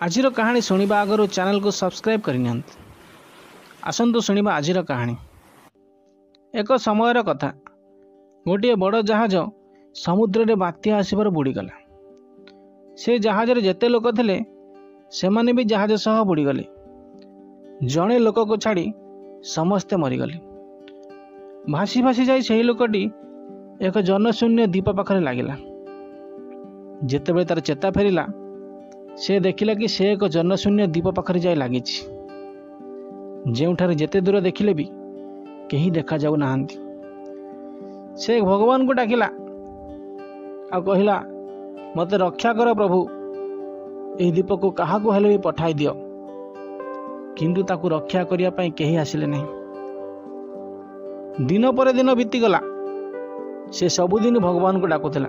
आजिर कहानी शुणा आगर चैनल को सब्सक्राइब करनी आसतु शुणा आजिर कहानी। एक समयर कथा, गोटे बड़ जहाज समुद्र रे बात्या आसबार बुड़ीगला। से जहाज रे जेते लोक थे से माने भी जहाज सह बुड़ीगले। जड़े लोक को छाड़ी समस्ते मरीगले। भासी भासी जाई से लोकटी एक जनशून्य द्वीप पाखरे लगिला। जेतेबेले तार चेता फेरिला से देखिला कि से एक जनशून्य द्वीप पाखरे जाई लगी। जोठारे जेते दूर देखिले भी कहीं देखा जाऊ नाहांती। से भगवान को डाकिला आ कहिला, मते रक्षा कर प्रभु, एही द्वीप को कहा को हेले भी पठाई दियो। किंतु ताकू रक्षा करिया पई केही आसिले नहीं। दिन पर दिन बीतीगला। से सबुदिन भगवान को डाकुला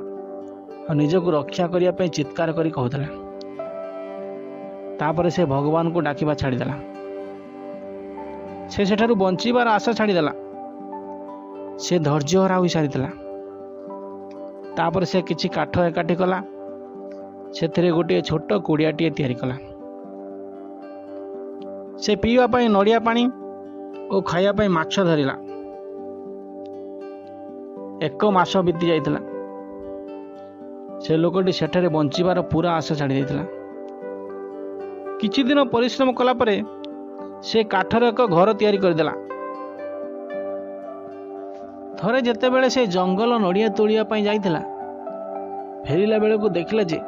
और निजको रक्षा करिया पई चित्कार करी कहूला। तापर से भगवान को डाकिबा छाड़ीदेला। से सेठारु बंचिबार आशा छाड़ीदेला। से धैर्य हरा होई सारितला। तापर से किछि काठ एकाठी कला। सेथिरे गोटे छोट कुड़ियाटीए तैयारी कला। से पीवा पई नड़िया पानी और खाया पई माछ धरिला। एक मास बीती जाइतला। से लोकटी सेठारे बंचिबार पूरा आशा छाड़ी देइतला। किछि दिन परिश्रम कला परे से काठर एक घर तैयारी करदेला। थरे जेतेबेले से जंगल नड़िया तोड़िया पई जाइतला, फेरिला बेले को देखिला जे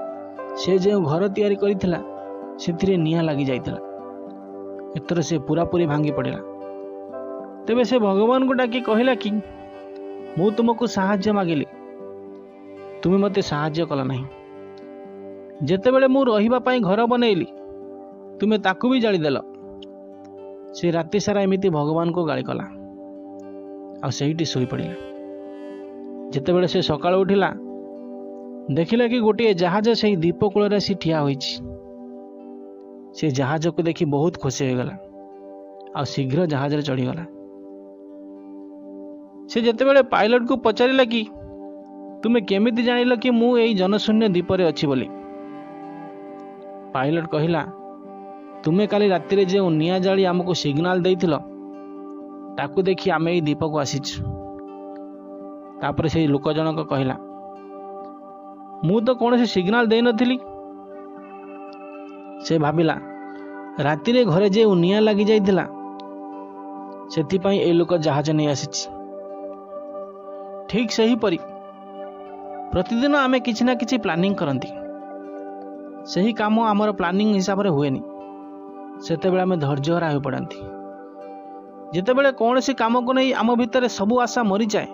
से जो घर तैयारी करितला सेथिरे निया लागि जाइतला। एतर से पूरा पूरी भांगी पड़िला। तेबे से भगवान को डाकी कहिला कि मु तुमको साहाय्य मागिली, तुम मते साहाय्य कला नहीं। जेतेबेले मु रहिबा पई घर बनैली तुमे ताकू भी जाली देल। से राति सारा एमिति भगवान को गाली कला आ सेहिटी सोई पड़िला। जेतेबेले से सकाळ उठिला देखिला कि गोटे जहाज से द्वीप कूल रे सी ठिया होईछि। से जहाज को देखि बहुत खुशी हो गला आ शीघ्र जहाज रे चढ़ी गला। से जेतेबेले पायलट को पचारिला कि तुमे केमिति जानिल कि मु एई जनशून्य द्वीप रे अछि बोली। पायलट कहिला, तुमे काली राति रे जे निया जाली हमको सिग्नल देइथिलो ताकू देखि आमे एई द्वीप को आसीछ। तापर से लोक जनक कहिला, मु तो कौन सिग्नल दे नथिली। से भाबिला राति रे घरे जे निया लागि जाइथिला सेति पई ए लोक जहाज नै आसीछ। ठीक सही परी प्रतिदिन आमे किछि ना किछि प्लानिंग करंती। सही काम आमर प्लानिंग हिसाब रे हुएनी। सेतेबेले आमे धैर्य हरा हो पड़ांती। जेतेबेले कौन सी काम को नहीं आम भितर सबु आशा मरी जाए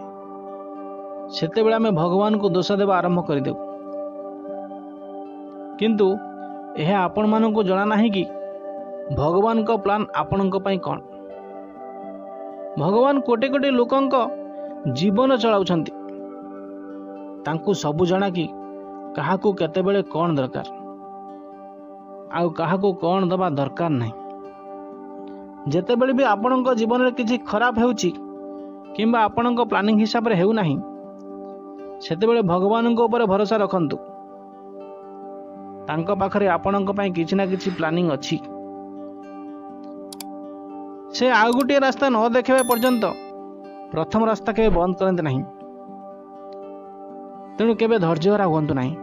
सेतेबेले आमे भगवान को दोष देवा आरंभ कर देउ। किंतु यह आपण मानक जना नहीं कि भगवान को प्लान आपण पई कौन। भगवान कोटे कोटे लोकंक जीवन चलाउछंती। तांकु सबु जना कि काहाकू केतेबेले कौन दरकार आउ काहाकू कौन दबा दरकार नहीं। जेतेबेले भी आपणक जीवन में किछि खराब हेउछि किंबा आपणक प्लानिंग हिसाब रे हेउ नाही सेतेबेले भगवान को ऊपर भरोसा रखंतु। तांको पाखरे आपणक पई किछि ना किछि प्लानिंग अछि। से आउ गोटे रास्ता न देखबे पर्यंत प्रथम रास्ता के बंद करंत नहीं। तेणु केबे धैर्य हरा हुअंतु नहीं।